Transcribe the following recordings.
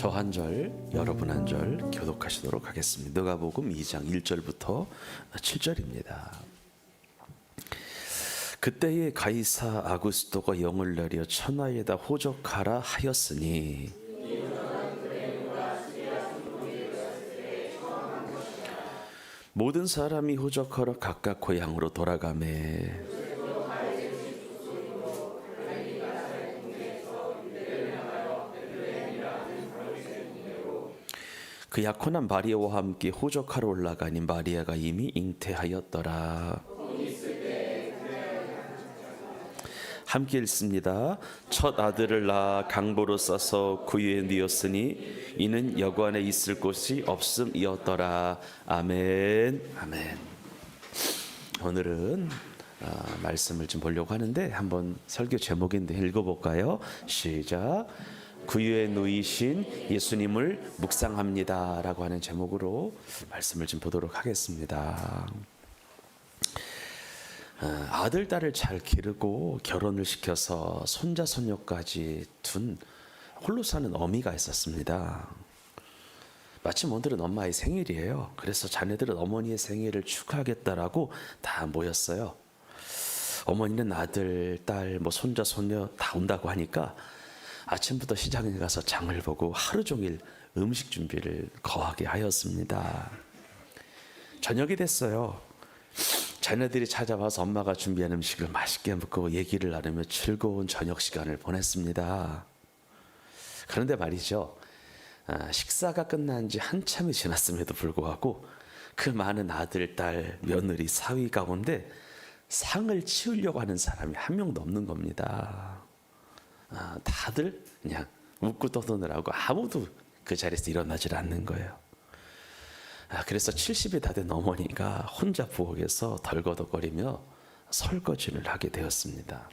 저 한 절, 여러분 한 절 교독하시도록 하겠습니다. 누가복음 2장 1절부터 7절입니다. 그때에 가이사 아구스토가 영을 내려 천하에다 호적하라 하였으니 모든 사람이 호적하러 각각 고향으로 돌아가매 그 약혼한 마리아와 함께 호적하러 올라가니 마리아가 이미 잉태하였더라. 함께 읽습니다. 첫 아들을 낳아 강보로 싸서 구유에 뉘었으니 이는 여관에 있을 곳이 없음이었더라. 아멘. 아멘. 오늘은 말씀을 좀 보려고 하는데 한번 설교 제목인데 읽어볼까요? 시작. 구유에 놓이신 예수님을 묵상합니다 라고 하는 제목으로 말씀을 좀 보도록 하겠습니다. 아들, 딸을 잘 기르고 결혼을 시켜서 손자, 손녀까지 둔 홀로 사는 어미가 있었습니다. 마침 오늘은 엄마의 생일이에요. 그래서 자녀들은 어머니의 생일을 축하하겠다라고 다 모였어요. 어머니는 아들, 딸, 손자, 손녀 다 온다고 하니까 아침부터 시장에 가서 장을 보고 하루 종일 음식 준비를 거하게 하였습니다. 저녁이 됐어요. 자녀들이 찾아와서 엄마가 준비한 음식을 맛있게 먹고 얘기를 나누며 즐거운 저녁 시간을 보냈습니다. 그런데 말이죠, 식사가 끝난 지 한참이 지났음에도 불구하고 그 많은 아들, 딸, 며느리, 사위 가운데 상을 치우려고 하는 사람이 한 명도 없는 겁니다. 다들 그냥 웃고 떠드느라고 아무도 그 자리에서 일어나질 않는 거예요. 그래서 70이 다 된 어머니가 혼자 부엌에서 덜거덕거리며 설거지를 하게 되었습니다.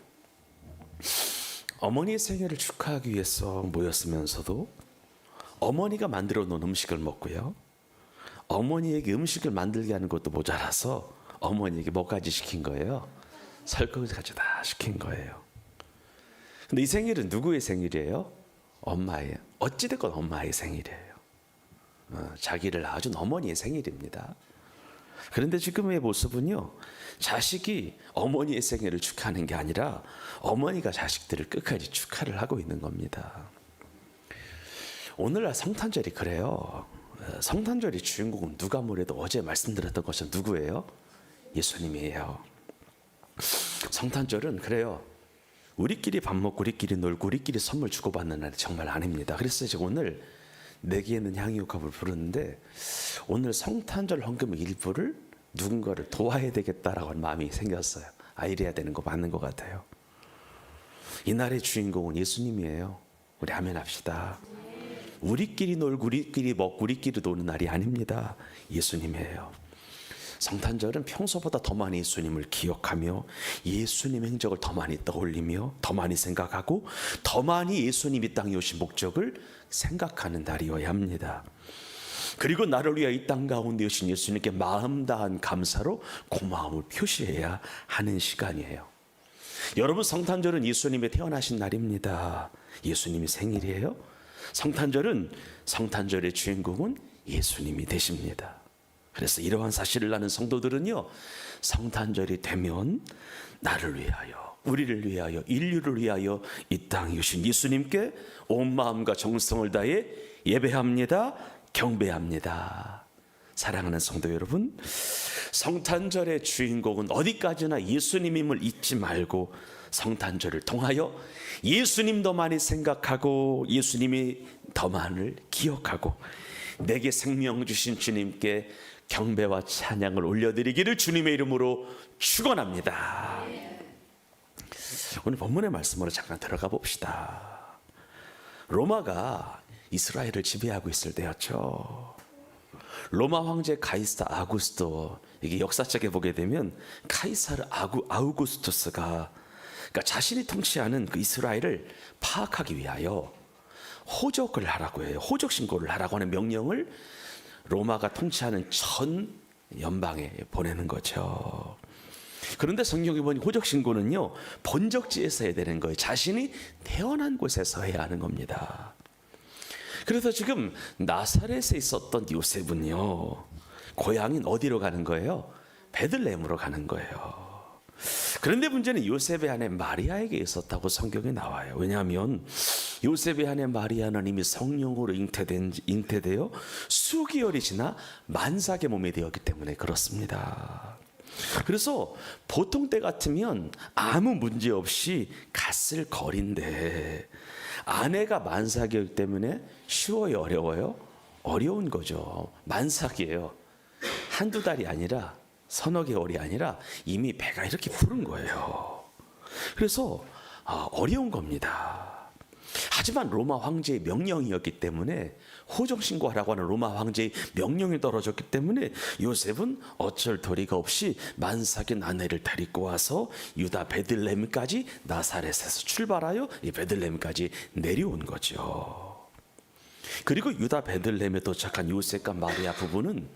어머니의 생일을 축하하기 위해서 모였으면서도 어머니가 만들어 놓은 음식을 먹고요, 어머니에게 음식을 만들게 하는 것도 모자라서 어머니에게 뭐까지 시킨 거예요? 설거지까지 다 시킨 거예요. 근데 이 생일은 누구의 생일이에요? 엄마예요. 어찌됐건 엄마의 생일이에요. 자기를 낳아준 어머니의 생일입니다. 그런데 지금의 모습은요, 자식이 어머니의 생일을 축하하는 게 아니라 어머니가 자식들을 끝까지 축하를 하고 있는 겁니다. 오늘날 성탄절이 그래요. 성탄절의 주인공은 누가 뭐래도 어제 말씀드렸던 것처럼 누구예요? 예수님이에요. 성탄절은 그래요, 우리끼리 밥 먹고 우리끼리 놀고 우리끼리 선물 주고받는 날이 정말 아닙니다. 그래서 제가 오늘 내기에는 향유값을 부르는데, 오늘 성탄절 헌금 일부를 누군가를 도와야 되겠다라고 하는 마음이 생겼어요. 이래야 되는 거 맞는 것 같아요. 이날의 주인공은 예수님이에요. 우리 아멘 합시다. 우리끼리 놀고 우리끼리 먹고 우리끼리 노는 날이 아닙니다. 예수님이에요. 성탄절은 평소보다 더 많이 예수님을 기억하며 예수님 행적을 더 많이 떠올리며 더 많이 생각하고 더 많이 예수님이 땅에 오신 목적을 생각하는 날이어야 합니다. 그리고 나를 위하여 이 땅 가운데 오신 예수님께 마음 다한 감사로 고마움을 표시해야 하는 시간이에요. 여러분, 성탄절은 예수님이 태어나신 날입니다. 예수님이 생일이에요. 성탄절의 주인공은 예수님이 되십니다. 그래서 이러한 사실을 아는 성도들은요, 성탄절이 되면 나를 위하여, 우리를 위하여, 인류를 위하여 이 땅에 오신 예수님께 온 마음과 정성을 다해 예배합니다. 경배합니다. 사랑하는 성도 여러분, 성탄절의 주인공은 어디까지나 예수님임을 잊지 말고 성탄절을 통하여 예수님 더 많이 생각하고 예수님이 더 많이 기억하고 내게 생명 주신 주님께 경배와 찬양을 올려드리기를 주님의 이름으로 축원합니다. 오늘 본문의 말씀으로 잠깐 들어가 봅시다. 로마가 이스라엘을 지배하고 있을 때였죠. 로마 황제 가이사 아구스토, 이게 역사책에 보게 되면 카이사르 아우구스투스가, 그러니까 자신이 통치하는 그 이스라엘을 파악하기 위하여 호적을 하라고 해요. 호적 신고를 하라고 하는 명령을 로마가 통치하는 전 연방에 보내는 거죠. 그런데 성경에 보니 호적 신고는요, 본적지에서 해야 되는 거예요. 자신이 태어난 곳에서 해야 하는 겁니다. 그래서 지금 나사렛에 있었던 요셉은요, 고향인 어디로 가는 거예요? 베들레헴으로 가는 거예요. 그런데 문제는 요셉의 아내 마리아에게 있었다고 성경에 나와요. 왜냐하면 요셉의 아내 마리아는 이미 성령으로 잉태되어 수개월이 지나 만삭의 몸이 되었기 때문에 그렇습니다. 그래서 보통 때 같으면 아무 문제 없이 갔을 거리인데 아내가 만삭이기 때문에 쉬워요, 어려워요? 어려운 거죠. 만삭이에요. 한두 달이 아니라 서너 개월이 아니라 이미 배가 이렇게 부른 거예요. 그래서 어려운 겁니다. 하지만 로마 황제의 명령이었기 때문에, 호정신고하라고 하는 로마 황제의 명령이 떨어졌기 때문에 요셉은 어쩔 도리가 없이 만삭인 아내를 데리고 와서 유다 베들레헴까지 나사렛에서 출발하여 이 베들레헴까지 내려온 거죠. 그리고 유다 베들레헴에 도착한 요셉과 마리아 부부는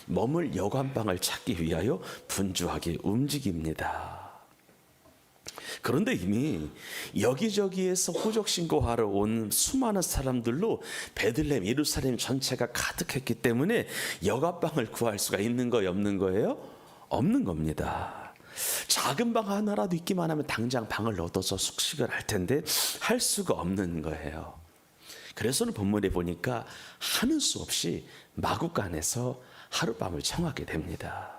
머물 여관방을 찾기 위하여 분주하게 움직입니다. 그런데 이미 여기저기에서 호적 신고하러 온 수많은 사람들로 베들레헴, 예루살렘 전체가 가득했기 때문에 여관방을 구할 수가 있는 거예요, 없는 거예요? 없는 겁니다. 작은 방 하나라도 있기만 하면 당장 방을 얻어서 숙식을 할 텐데 할 수가 없는 거예요. 그래서는 본문에 보니까 하는 수 없이 마구간에서 하룻밤을 청하게 됩니다.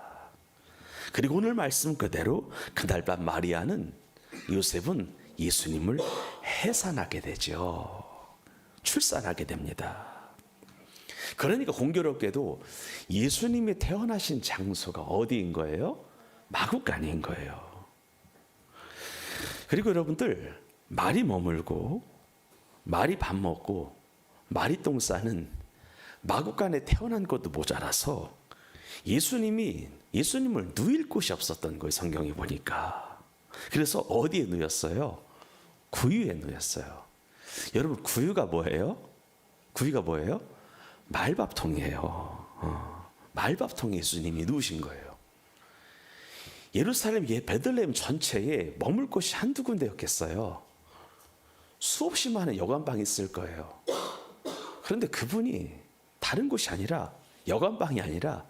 그리고 오늘 말씀 그대로 그날 밤 마리아는, 요셉은 예수님을 해산하게 되죠. 출산하게 됩니다. 그러니까 공교롭게도 예수님이 태어나신 장소가 어디인 거예요? 마구간인 거예요. 그리고 여러분들, 말이 머물고 말이 밥 먹고 말이 똥 싸는 마구간에 태어난 것도 모자라서 예수님을 누일 곳이 없었던 거예요, 성경에 보니까. 그래서 어디에 누였어요? 구유에 누였어요. 여러분, 구유가 뭐예요? 구유가 뭐예요? 말밥통이에요. 말밥통에 예수님이 누우신 거예요. 예루살렘, 베들레헴 전체에 머물 곳이 한두 군데였겠어요. 수없이 많은 여관방이 있을 거예요. 그런데 그분이 다른 곳이 아니라, 여관방이 아니라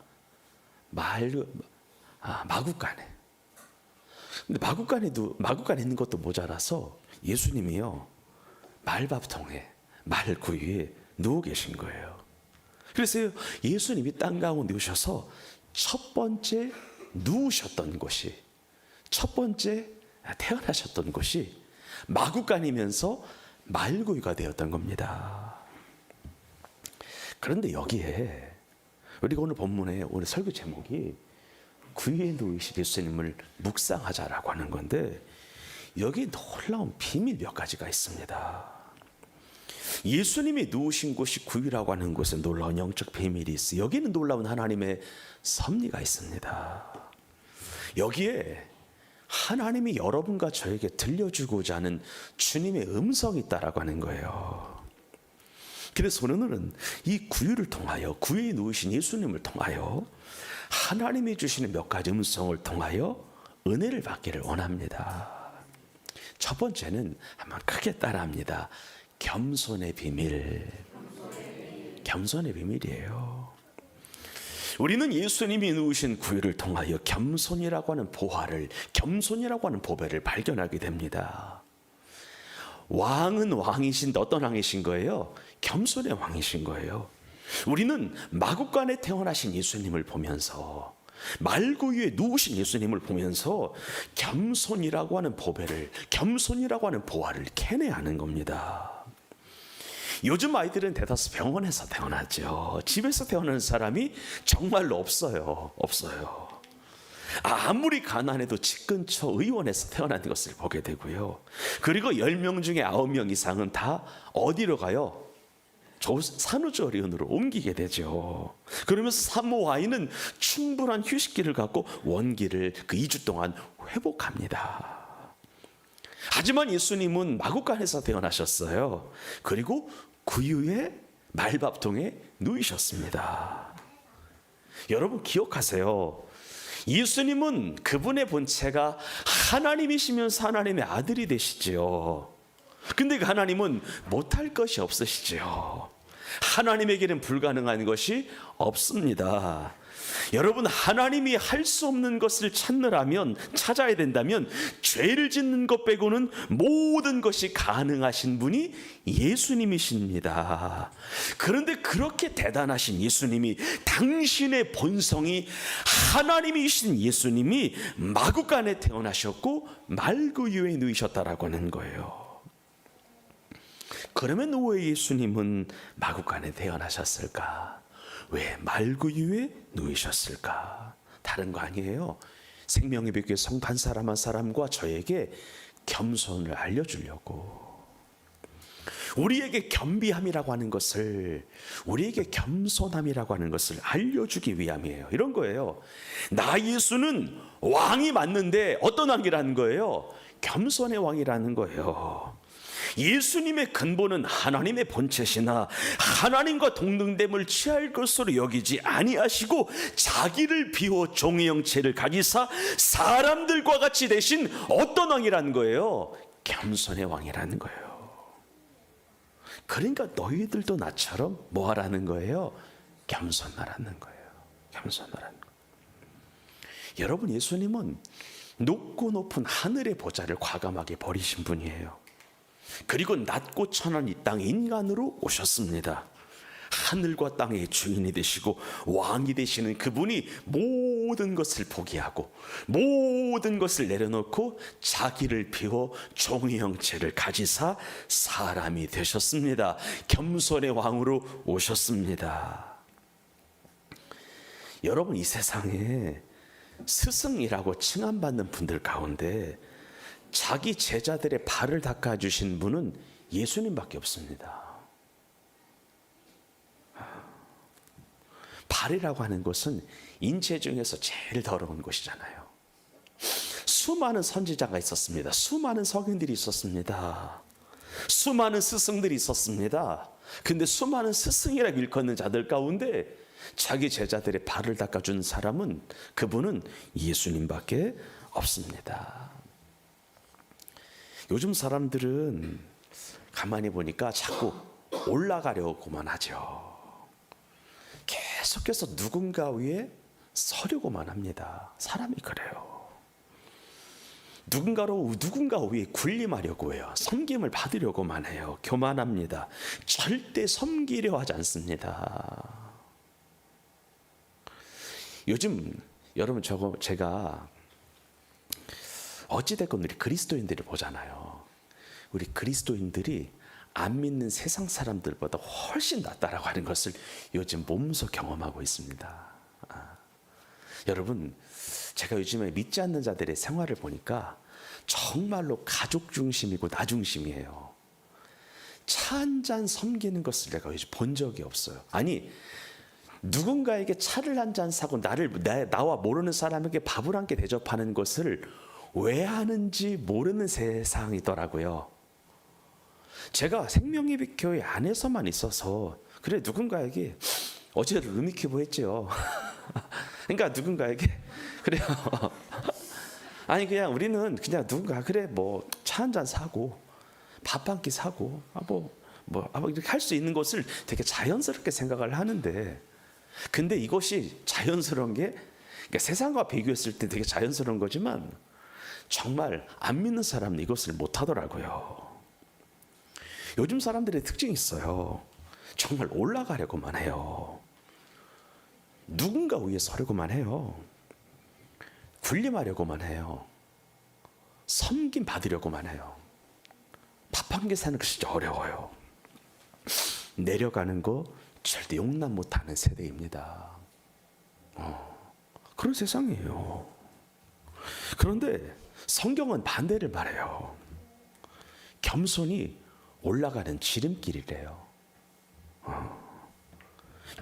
마구간에. 근데 마구간에 있는 것도 모자라서 예수님이요, 말밥통에, 말구유에 누워 계신 거예요. 그래서 예수님이 땅 가운데 오셔서 첫 번째 누우셨던 곳이, 첫 번째 태어나셨던 곳이 마구간이면서 말구유가 되었던 겁니다. 그런데 여기에 우리가 오늘 본문에, 오늘 설교 제목이 구유에 누우신 예수님을 묵상하자라고 하는 건데, 여기에 놀라운 비밀 몇 가지가 있습니다. 예수님이 누우신 곳이 구유라고 하는 곳에 놀라운 영적 비밀이 있어요. 여기는 놀라운 하나님의 섭리가 있습니다. 여기에 하나님이 여러분과 저에게 들려주고자 하는 주님의 음성이 있다라고 하는 거예요. 그래서 오늘은 이 구유를 통하여, 구유에 누우신 예수님을 통하여 하나님이 주시는 몇 가지 음성을 통하여 은혜를 받기를 원합니다. 첫 번째는 한번 크게 따라합니다. 겸손의 비밀. 겸손의 비밀이에요. 우리는 예수님이 누우신 구유를 통하여 겸손이라고 하는 보화를, 겸손이라고 하는 보배를 발견하게 됩니다. 왕은 왕이신데 어떤 왕이신 거예요? 겸손의 왕이신 거예요. 우리는 마구간에 태어나신 예수님을 보면서, 말구유에 누우신 예수님을 보면서 겸손이라고 하는 보배를, 겸손이라고 하는 보화를 캐내야 하는 겁니다. 요즘 아이들은 대다수 병원에서 태어나죠. 집에서 태어나는 사람이 정말로 없어요. 아무리 가난해도 집 근처 의원에서 태어난 것을 보게 되고요. 그리고 10명 중에 9명 이상은 다 어디로 가요? 산후조리원으로 옮기게 되죠. 그러면서 산모 아이는 충분한 휴식기를 갖고 원기를 그 2주 동안 회복합니다. 하지만 예수님은 마구간에서 태어나셨어요. 그리고 구유의 말밥통에 누이셨습니다. 여러분 기억하세요. 예수님은 그분의 본체가 하나님이시면서 하나님의 아들이 되시지요. 근데 그 하나님은 못할 것이 없으시지요. 하나님에게는 불가능한 것이 없습니다. 여러분, 하나님이 할 수 없는 것을 찾아야 된다면 죄를 짓는 것 빼고는 모든 것이 가능하신 분이 예수님이십니다. 그런데 그렇게 대단하신 예수님이, 당신의 본성이 하나님이신 예수님이 마구간에 태어나셨고 말구유에 누이셨다라고 하는 거예요. 그러면 왜 예수님은 마구간에 태어나셨을까? 왜 말구유에 누이셨을까? 다른 거 아니에요. 생명의 빛교회 성도 한 사람 한 사람과 저에게 겸손을 알려주려고, 우리에게 겸비함이라고 하는 것을, 우리에게 겸손함이라고 하는 것을 알려주기 위함이에요. 이런 거예요. 나 예수는 왕이 맞는데 어떤 왕이라는 거예요? 겸손의 왕이라는 거예요. 예수님의 근본은 하나님의 본체시나 하나님과 동등됨을 취할 것으로 여기지 아니하시고 자기를 비워 종의 형체를 가지사 사람들과 같이 되신 어떤 왕이라는 거예요? 겸손의 왕이라는 거예요. 그러니까 너희들도 나처럼 뭐 하라는 거예요? 겸손하라는 거예요. 겸손하라는 거예요. 여러분, 예수님은 높고 높은 하늘의 보좌를 과감하게 버리신 분이에요. 그리고 낮고 천한 이 땅에 인간으로 오셨습니다. 하늘과 땅의 주인이 되시고 왕이 되시는 그분이 모든 것을 포기하고 모든 것을 내려놓고 자기를 비워 종의 형체를 가지사 사람이 되셨습니다. 겸손의 왕으로 오셨습니다. 여러분, 이 세상에 스승이라고 칭함받는 분들 가운데 자기 제자들의 발을 닦아주신 분은 예수님밖에 없습니다. 발이라고 하는 것은 인체 중에서 제일 더러운 것이잖아요. 수많은 선지자가 있었습니다. 수많은 성인들이 있었습니다. 수많은 스승들이 있었습니다. 근데 수많은 스승이라고 일컫는 자들 가운데 자기 제자들의 발을 닦아준 사람은, 그분은 예수님밖에 없습니다. 요즘 사람들은 가만히 보니까 자꾸 올라가려고만 하죠. 계속해서 누군가 위에 서려고만 합니다. 사람이 그래요. 누군가 위에 군림하려고 해요. 섬김을 받으려고만 해요. 교만합니다. 절대 섬기려 하지 않습니다. 요즘 여러분, 제가 어찌됐건 우리 그리스도인들을 보잖아요. 우리 그리스도인들이 안 믿는 세상 사람들보다 훨씬 낫다라고 하는 것을 요즘 몸소 경험하고 있습니다. 여러분, 제가 요즘에 믿지 않는 자들의 생활을 보니까 정말로 가족 중심이고 나 중심이에요. 차 한 잔 섬기는 것을 내가 요즘 본 적이 없어요. 아니, 누군가에게 차를 한 잔 사고 나와 모르는 사람에게 밥을 함께 대접하는 것을 왜 하는지 모르는 세상이더라고요. 제가 생명의 빛 교회 안에서만 있어서 그래, 누군가에게 어제도 루미큐브 했죠. 그러니까 누군가에게 그래요. 아니, 그냥 우리는 그냥 누군가 그래 뭐 차 한 잔 사고 밥 한 끼 사고 이렇게 할 수 있는 것을 되게 자연스럽게 생각을 하는데, 근데 이것이 자연스러운 게, 그러니까 세상과 비교했을 때 되게 자연스러운 거지만 정말 안 믿는 사람은 이것을 못 하더라고요. 요즘 사람들의 특징이 있어요. 정말 올라가려고만 해요. 누군가 위에 서려고만 해요. 군림하려고만 해요. 섬김 받으려고만 해요. 밥 한 개 사는 것이 어려워요. 내려가는 거 절대 용납 못하는 세대입니다. 그런 세상이에요. 그런데 성경은 반대를 말해요. 겸손이 올라가는 지름길이래요.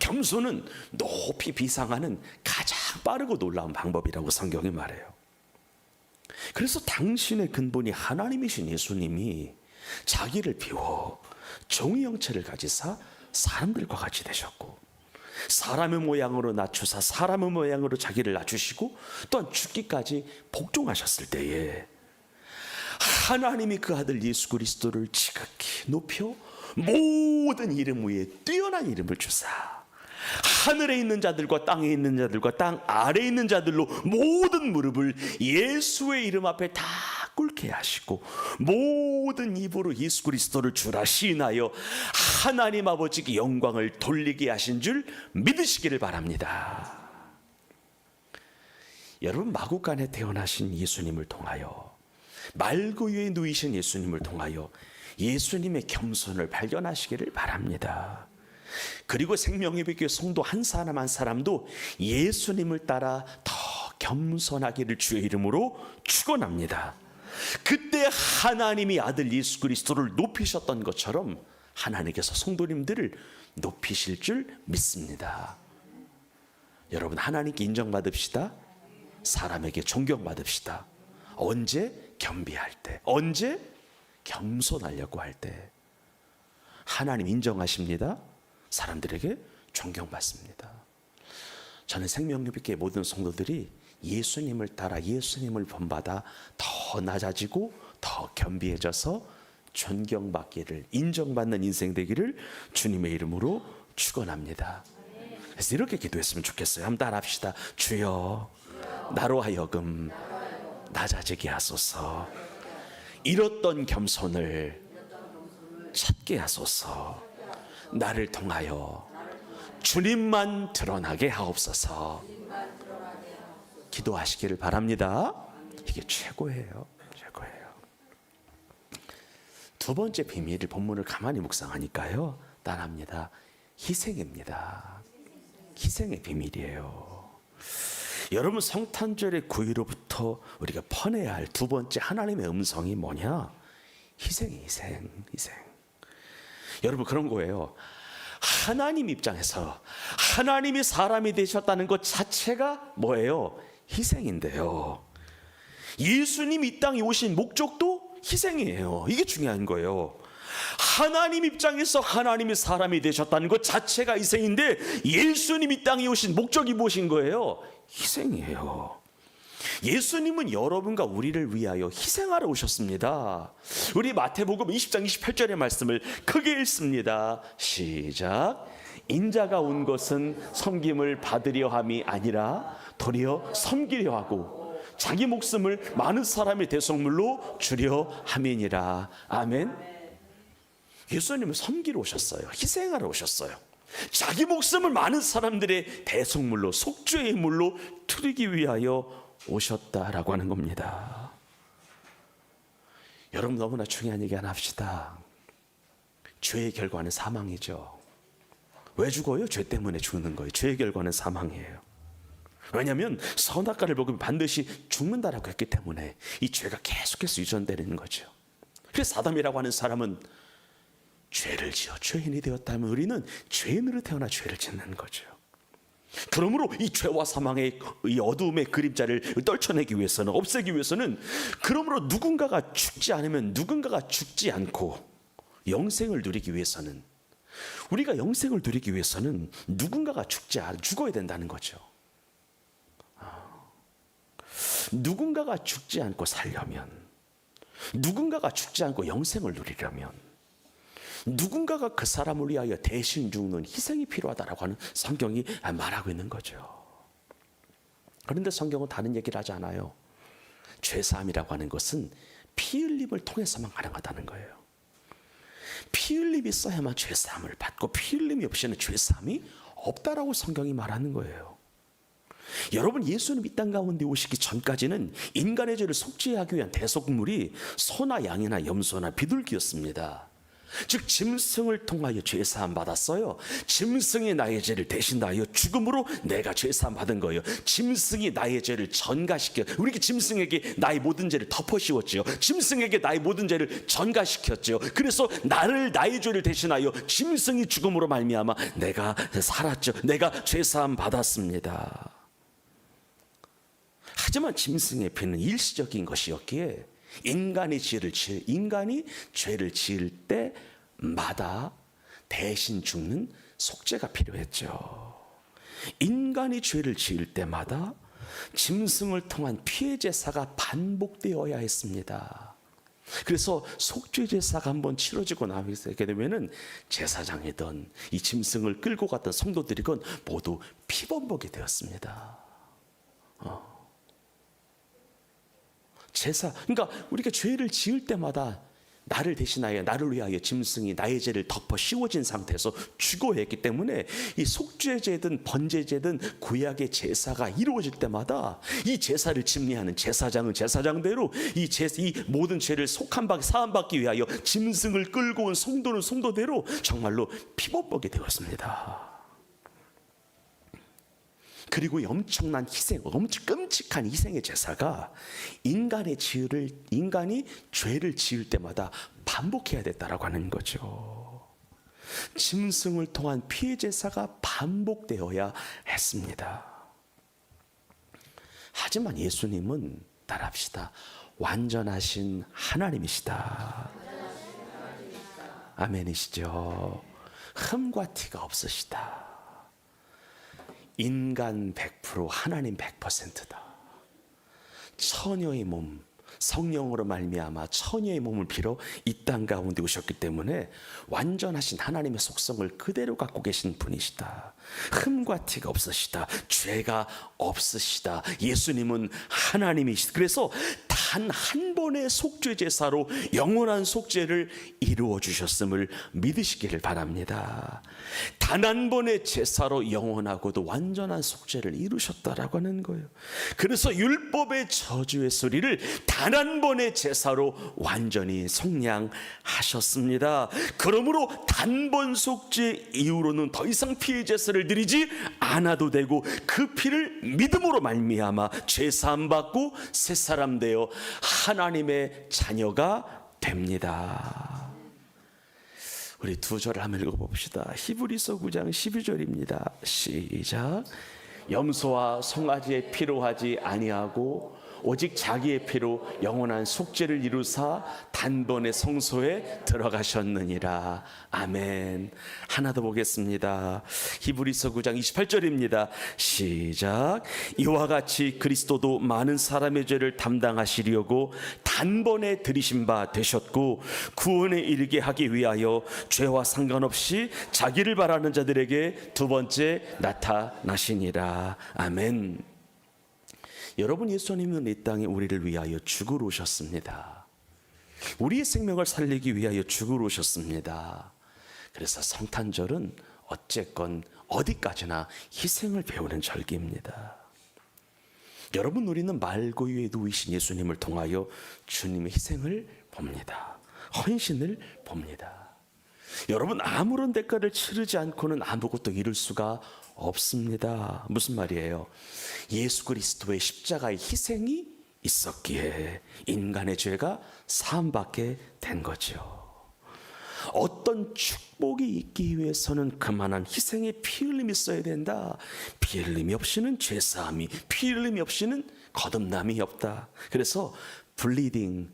겸손은 높이 비상하는 가장 빠르고 놀라운 방법이라고 성경이 말해요. 그래서 당신의 근본이 하나님이신 예수님이 자기를 비워 종의 형체를 가지사 사람들과 같이 되셨고, 사람의 모양으로 낮추사 사람의 모양으로 자기를 낮추시고 또한 죽기까지 복종하셨을 때에 하나님이 그 아들 예수 그리스도를 지극히 높여 모든 이름 위에 뛰어난 이름을 주사 하늘에 있는 자들과 땅에 있는 자들과 땅 아래에 있는 자들로 모든 무릎을 예수의 이름 앞에 다 꿇게 하시고 모든 입으로 예수 그리스도를 주라 시인하여 하나님 아버지께 영광을 돌리게 하신 줄 믿으시기를 바랍니다. 여러분, 마구간에 태어나신 예수님을 통하여 말구 위에 누이신 예수님을 통하여 예수님의 겸손을 발견하시기를 바랍니다. 그리고 생명의 교회 성도 한 사람 한 사람도 예수님을 따라 더 겸손하기를 주의 이름으로 축원합니다. 그때 하나님이 아들 예수 그리스도를 높이셨던 것처럼 하나님께서 성도님들을 높이실 줄 믿습니다. 여러분, 하나님께 인정받읍시다. 사람에게 존경받읍시다. 언제? 겸비할 때. 언제? 겸손하려고 할 때. 하나님 인정하십니다. 사람들에게 존경받습니다. 저는 생명교회 모든 성도들이 예수님을 따라 예수님을 본받아 더 낮아지고 더 겸비해져서 존경받기를, 인정받는 인생 되기를 주님의 이름으로 축원합니다. 그래서 이렇게 기도했으면 좋겠어요. 한번 따라합시다. 주여, 나로 하여금 낮아지게 하소서. 잃었던 겸손을 찾게 하소서. 나를 통하여 주님만 드러나게 하옵소서. 기도하시기를 바랍니다. 이게 최고예요. 최고예요. 두 번째 비밀을 본문을 가만히 묵상하니까요, 따라합니다. 희생입니다. 희생의 비밀이에요. 여러분, 성탄절의 구위로부터 우리가 퍼내야 할 두 번째 하나님의 음성이 뭐냐? 희생이 희생. 여러분, 그런 거예요. 하나님 입장에서 하나님이 사람이 되셨다는 것 자체가 뭐예요? 희생인데요. 예수님 이 땅에 오신 목적도 희생이에요. 이게 중요한 거예요. 하나님 입장에서 하나님이 사람이 되셨다는 것 자체가 희생인데 예수님 이 땅에 오신 목적이 무엇인 거예요? 희생이에요. 예수님은 여러분과 우리를 위하여 희생하러 오셨습니다. 우리 마태복음 20장 28절의 말씀을 크게 읽습니다. 시작. 인자가 온 것은 섬김을 받으려 함이 아니라 도리어 섬기려 하고 자기 목숨을 많은 사람의 대속물로 주려 함이니라. 아멘. 예수님은 섬기러 오셨어요. 희생하러 오셨어요. 자기 목숨을 많은 사람들의 대속물로, 속죄의 물로 드리기 위하여 오셨다라고 하는 겁니다. 여러분, 너무나 중요한 얘기 하나 합시다. 죄의 결과는 사망이죠. 왜 죽어요? 죄 때문에 죽는 거예요. 죄의 결과는 사망이에요. 왜냐하면 선악과를 먹으면 반드시 죽는다라고 했기 때문에 이 죄가 계속해서 유전되는 거죠. 그래서 아담이라고 하는 사람은 죄를 지어 죄인이 되었다면 우리는 죄인으로 태어나 죄를 짓는 거죠. 그러므로 이 죄와 사망의 이 어두움의 그림자를 떨쳐내기 위해서는, 없애기 위해서는, 그러므로 누군가가 죽지 않으면, 누군가가 죽지 않고 영생을 누리기 위해서는, 우리가 영생을 누리기 위해서는 누군가가 죽어야 된다는 거죠. 누군가가 죽지 않고 살려면, 누군가가 죽지 않고 영생을 누리려면 누군가가 그 사람을 위하여 대신 죽는 희생이 필요하다라고 하는 성경이 말하고 있는 거죠. 그런데 성경은 다른 얘기를 하지 않아요. 죄사함이라고 하는 것은 피 흘림을 통해서만 가능하다는 거예요. 피 흘림이 있어야만 죄사함을 받고 피 흘림이 없이는 죄사함이 없다라고 성경이 말하는 거예요. 여러분, 예수님 이 땅 가운데 오시기 전까지는 인간의 죄를 속죄하기 위한 대속물이 소나 양이나 염소나 비둘기였습니다. 즉 짐승을 통하여 죄사함 받았어요. 짐승이 나의 죄를 대신하여 죽음으로 내가 죄사함 받은 거예요. 짐승이 나의 죄를 전가시켜, 우리 짐승에게 나의 모든 죄를 덮어씌웠죠. 짐승에게 나의 모든 죄를 전가시켰죠. 그래서 나의 죄를 대신하여 짐승이 죽음으로 말미암아 내가 살았죠. 내가 죄사함 받았습니다. 하지만 짐승의 피는 일시적인 것이었기에 인간이 죄를 지을 때마다 대신 죽는 속죄가 필요했죠. 인간이 죄를 지을 때마다 짐승을 통한 피해 제사가 반복되어야 했습니다. 그래서 속죄 제사가 한번 치러지고 나게 되면은 제사장이든 이 짐승을 끌고 갔던 성도들이건 모두 피범벅이 되었습니다. 제사, 그러니까 우리가 죄를 지을 때마다 나를 대신하여, 나를 위하여 짐승이 나의 죄를 덮어 씌워진 상태에서 죽어야 했기 때문에 이 속죄제든 번제제든 구약의 제사가 이루어질 때마다 이 제사를 집례하는 제사장은 제사장대로 이 모든 죄를 사함받기 위하여 짐승을 끌고 온 성도는 성도대로 정말로 피범벅이 되었습니다. 그리고 엄청난 희생, 엄청 끔찍한 희생의 제사가 인간이 죄를 지을 때마다 반복해야 됐다라고 하는 거죠. 짐승을 통한 피해 제사가 반복되어야 했습니다. 하지만 예수님은 따라합시다. 완전하신 하나님이시다. 아멘이시죠. 흠과 티가 없으시다. 인간 100%, 하나님 100%다. 처녀의 몸, 성령으로 말미암아 처녀의 몸을 빌어 이 땅 가운데 오셨기 때문에 완전하신 하나님의 속성을 그대로 갖고 계신 분이시다. 흠과 티가 없으시다. 죄가 없으시다. 예수님은 하나님이시다. 그래서 단 한 번의 속죄 제사로 영원한 속죄를 이루어 주셨음을 믿으시기를 바랍니다. 단 한 번의 제사로 영원하고도 완전한 속죄를 이루셨다라고 하는 거예요. 그래서 율법의 저주의 소리를 단 한 번의 제사로 완전히 속량하셨습니다. 그러므로 단번 속죄 이후로는 더 이상 피해 제사를 드리지 않아도 되고 그 피를 믿음으로 말미암아 죄 사함 받고 새 사람 되어 하나님의 자녀가 됩니다. 우리 두 절을 한번 읽어봅시다. 히브리서 9장 12절입니다. 시작. 염소와 송아지의 피로 하지 아니하고 오직 자기의 피로 영원한 속죄를 이루사 단번에 성소에 들어가셨느니라. 아멘. 하나 더 보겠습니다. 히브리서 9장 28절입니다. 시작. 이와 같이 그리스도도 많은 사람의 죄를 담당하시려고 단번에 들이신 바 되셨고 구원에 이르게 하기 위하여 죄와 상관없이 자기를 바라는 자들에게 두 번째 나타나시니라. 아멘. 여러분, 예수님은 이 땅에 우리를 위하여 죽으러 오셨습니다. 우리의 생명을 살리기 위하여 죽으러 오셨습니다. 그래서 성탄절은 어쨌건 어디까지나 희생을 배우는 절기입니다. 여러분, 우리는 말고유에 누이신 예수님을 통하여 주님의 희생을 봅니다. 헌신을 봅니다. 여러분, 아무런 대가를 치르지 않고는 아무것도 이룰 수가 없습니다. 무슨 말이에요? 예수 그리스도의 십자가의 희생이 있었기에 인간의 죄가 사함받게 된 거죠. 어떤 축복이 있기 위해서는 그만한 희생의 피 흘림이 있어야 된다. 피 흘림이 없이는 죄사함이, 피 흘림이 없이는 거듭남이 없다. 그래서 블리딩,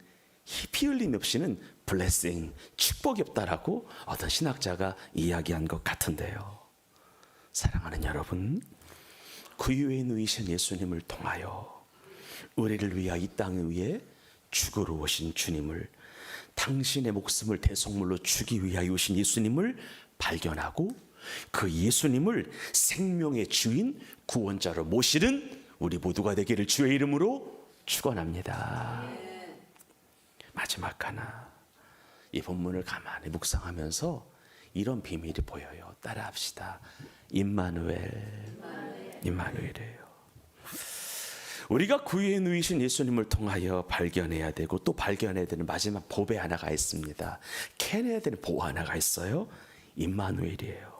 피 흘림이 없이는 블레싱, 축복이 없다라고 어떤 신학자가 이야기한 것 같은데요. 사랑하는 여러분, 구유에 누이신 예수님을 통하여 우리를 위하여 이 땅 위에 죽으러 오신 주님을, 당신의 목숨을 대속물로 주기 위하여 오신 예수님을 발견하고 그 예수님을 생명의 주인, 구원자로 모시는 우리 모두가 되기를 주의 이름으로 축원합니다. 마지막 하나, 이 본문을 가만히 묵상하면서 이런 비밀이 보여요. 따라합시다. 임마누엘. 임마누엘이에요. 우리가 구유에 누이신 예수님을 통하여 발견해야 되고 또 발견해야 되는 마지막 보배 하나가 있습니다. 캐내야 되는 보호 하나가 있어요. 임마누엘이에요.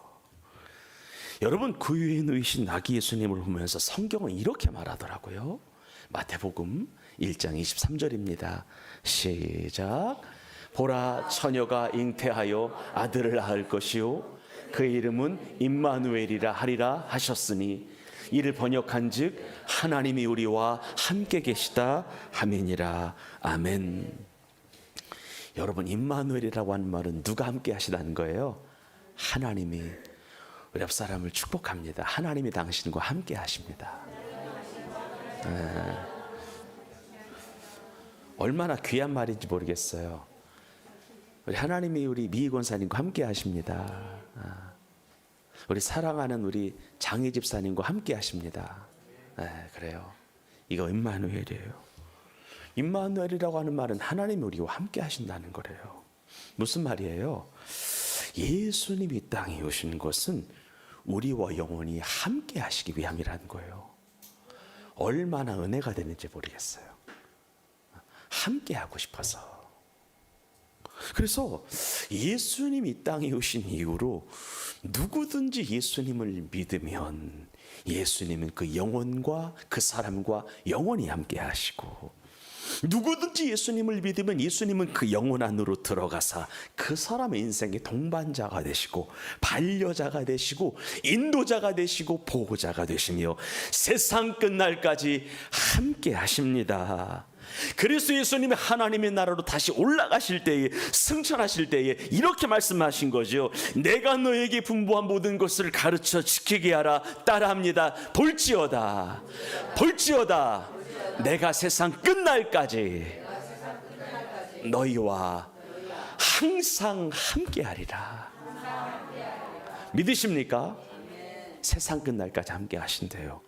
여러분, 구유에 누이신 아기 예수님을 보면서 성경은 이렇게 말하더라고요. 마태복음 1장 23절입니다. 시작. 보라, 처녀가 잉태하여 아들을 낳을 것이요 그의 이름은 임마누엘이라 하리라 하셨으니 이를 번역한즉 하나님이 우리와 함께 계시다 하매니라. 아멘. 여러분, 임마누엘이라고 하는 말은 누가 함께 하시다는 거예요? 하나님이. 우리 옆 사람을 축복합니다. 하나님이 당신과 함께 하십니다. 얼마나 귀한 말인지 모르겠어요. 우리 하나님이 우리 미희 권사님과 함께 하십니다. 우리 사랑하는 우리 장희 집사님과 함께 하십니다. 그래요. 이거 임마누엘이에요. 임마누엘이라고 하는 말은 하나님이 우리와 함께 하신다는 거래요. 무슨 말이에요? 예수님이 이 땅에 오신 것은 우리와 영원히 함께 하시기 위함이라는 거예요. 얼마나 은혜가 되는지 모르겠어요. 함께 하고 싶어서. 그래서 예수님이 이 땅에 오신 이후로 누구든지 예수님을 믿으면 예수님은 그 영혼과 그 사람과 영원히 함께 하시고, 누구든지 예수님을 믿으면 예수님은 그 영혼 안으로 들어가사 그 사람의 인생의 동반자가 되시고 반려자가 되시고 인도자가 되시고 보호자가 되시며 세상 끝날까지 함께 하십니다. 그래서 예수님이 하나님의 나라로 다시 올라가실 때에, 승천하실 때에 이렇게 말씀하신 거죠. 내가 너에게 분부한 모든 것을 가르쳐 지키게 하라. 따라합니다. 볼지어다 내가 세상 끝날까지 너희와 항상 함께하리라. 믿으십니까? 세상 끝날까지 함께 하신대요.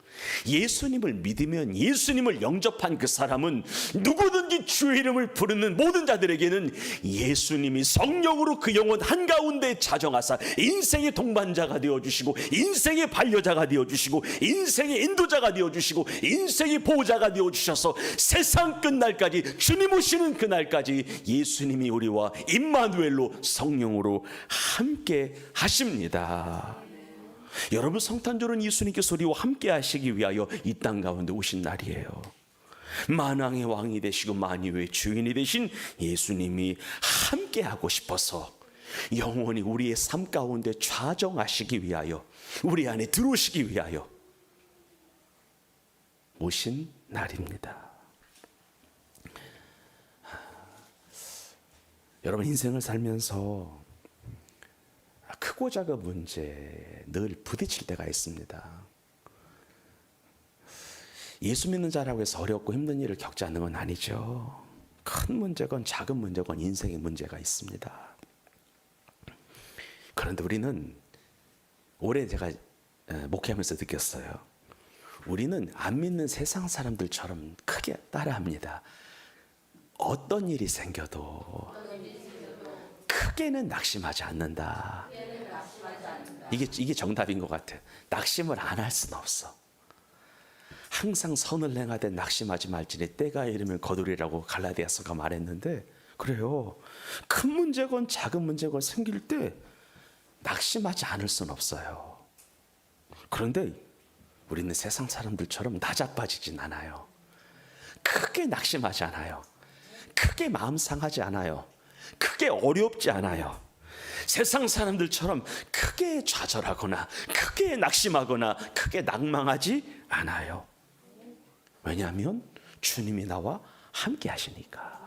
예수님을 믿으면, 예수님을 영접한 그 사람은 누구든지 주의 이름을 부르는 모든 자들에게는 예수님이 성령으로 그 영혼 한가운데 자정하사 인생의 동반자가 되어주시고 인생의 반려자가 되어주시고 인생의 인도자가 되어주시고 인생의 보호자가 되어주셔서 세상 끝날까지, 주님 오시는 그날까지 예수님이 우리와 임마누엘로 성령으로 함께 하십니다. 여러분, 성탄절은 예수님께서 우리와 함께 하시기 위하여 이 땅 가운데 오신 날이에요. 만왕의 왕이 되시고 만유의 주인이 되신 예수님이 함께 하고 싶어서 영원히 우리의 삶 가운데 좌정하시기 위하여, 우리 안에 들어오시기 위하여 오신 날입니다. 여러분, 인생을 살면서 크고 작은 문제 늘 부딪힐 때가 있습니다. 예수 믿는 자라고 해서 어렵고 힘든 일을 겪지 않는 건 아니죠. 큰 문제건 작은 문제건 인생의 문제가 있습니다. 그런데 우리는 올해 제가 목회하면서 느꼈어요. 우리는 안 믿는 세상 사람들처럼 크게 따라합니다. 어떤 일이 생겨도 크게는 낙심하지 않는다. 이게 정답인 것 같아요. 낙심을 안 할 수는 없어. 항상 선을 행하되 낙심하지 말지니 때가 이르면 거두리라고 갈라디아서가 말했는데, 그래요. 큰 문제건 작은 문제건 생길 때 낙심하지 않을 수는 없어요. 그런데 우리는 세상 사람들처럼 나자빠지진 않아요. 크게 낙심하지 않아요. 크게 마음 상하지 않아요. 크게 어렵지 않아요. 세상 사람들처럼 크게 좌절하거나 크게 낙심하거나 크게 낭망하지 않아요. 왜냐하면 주님이 나와 함께 하시니까.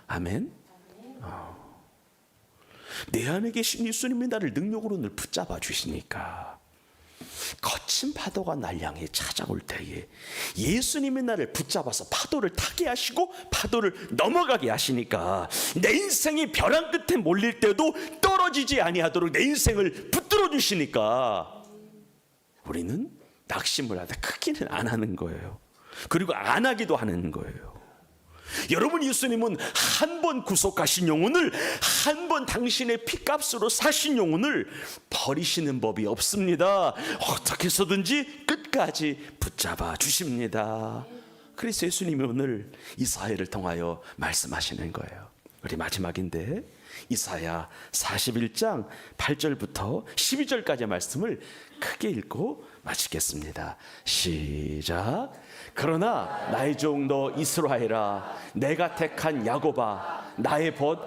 아멘. 내 안에 계신 예수님이 나를 능력으로 늘 붙잡아 주시니까, 거친 파도가 날 향해 찾아올 때에 예수님이 나를 붙잡아서 파도를 타게 하시고 파도를 넘어가게 하시니까, 내 인생이 벼랑 끝에 몰릴 때도 떨어지지 아니하도록 내 인생을 붙들어 주시니까 우리는 낙심을 하다 크게는 안 하는 거예요. 그리고 안 하기도 하는 거예요. 여러분, 예수님은 한 번 구속하신 영혼을, 한 번 당신의 피값으로 사신 영혼을 버리시는 법이 없습니다. 어떻게 해서든지 끝까지 붙잡아 주십니다. 그래서 예수님이 오늘 이사야를 통하여 말씀하시는 거예요. 우리 마지막인데 이사야 41장 8절부터 12절까지의 말씀을 크게 읽고 마치겠습니다. 시작. 그러나 나의 종 너 이스라엘아, 내가 택한 야곱아, 나의 벗.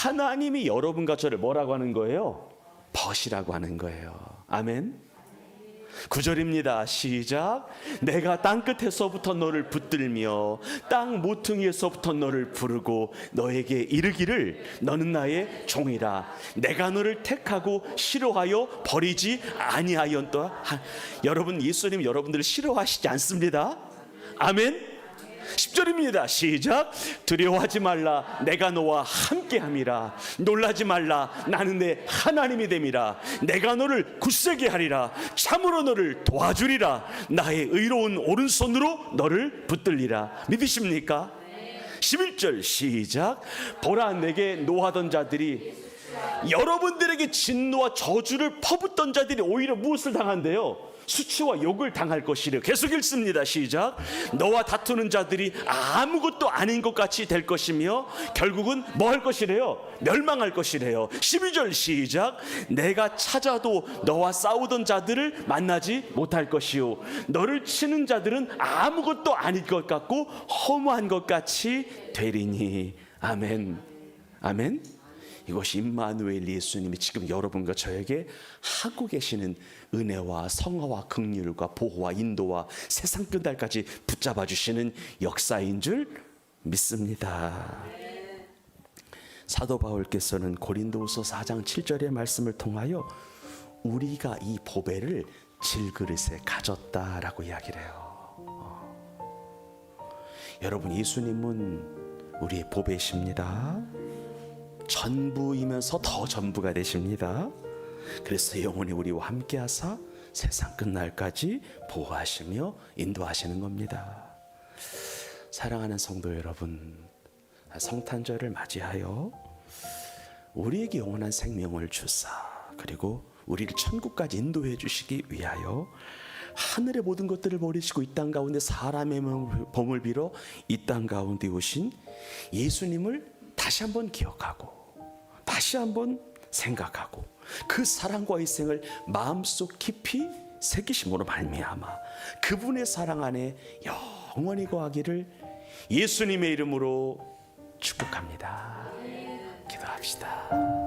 하나님이 여러분과 저를 뭐라고 하는 거예요? 벗이라고 하는 거예요. 아멘. 9절입니다. 시작. 내가 땅끝에서부터 너를 붙들며 땅 모퉁이에서부터 너를 부르고 너에게 이르기를 너는 나의 종이라. 내가 너를 택하고 싫어하여 버리지 아니하였다. 여러분, 예수님 여러분들을 싫어하시지 않습니다. 아멘. 10절입니다. 시작. 두려워하지 말라. 내가 너와 함께함이라. 놀라지 말라. 나는 내 하나님이 됨이라. 내가 너를 굳세게 하리라. 참으로 너를 도와주리라. 나의 의로운 오른손으로 너를 붙들리라. 믿으십니까? 11절 시작. 보라, 내게 노하던 자들이, 여러분들에게 진노와 저주를 퍼붓던 자들이 오히려 무엇을 당한대요? 수치와 욕을 당할 것이래요. 계속 읽습니다. 시작. 너와 다투는 자들이 아무것도 아닌 것 같이 될 것이며 결국은 뭐 할 것이래요? 멸망할 것이래요. 12절 시작. 내가 찾아도 너와 싸우던 자들을 만나지 못할 것이요 너를 치는 자들은 아무것도 아닐 것 같고 허무한 것 같이 되리니. 아멘. 아멘. 이것이 임마누엘 예수님이 지금 여러분과 저에게 하고 계시는 은혜와 성화와 긍휼과 보호와 인도와 세상 끝날까지 붙잡아 주시는 역사인 줄 믿습니다. 사도 바울께서는 고린도후서 4장 7절의 말씀을 통하여 우리가 이 보배를 질그릇에 가졌다라고 이야기를 해요. 여러분, 예수님은 우리의 보배십니다. 전부이면서 더 전부가 되십니다. 그래서 영원히 우리와 함께 하사 세상 끝날까지 보호하시며 인도하시는 겁니다. 사랑하는 성도 여러분, 성탄절을 맞이하여 우리에게 영원한 생명을 주사 그리고 우리를 천국까지 인도해 주시기 위하여 하늘의 모든 것들을 버리시고 이 땅 가운데 사람의 몸을 빌어 이 땅 가운데 오신 예수님을 다시 한번 기억하고 다시 한번 생각하고 그 사랑과 희생을 마음속 깊이 새기심으로 말미암아 그분의 사랑 안에 영원히 거하기를 예수님의 이름으로 축복합니다. 기도합시다.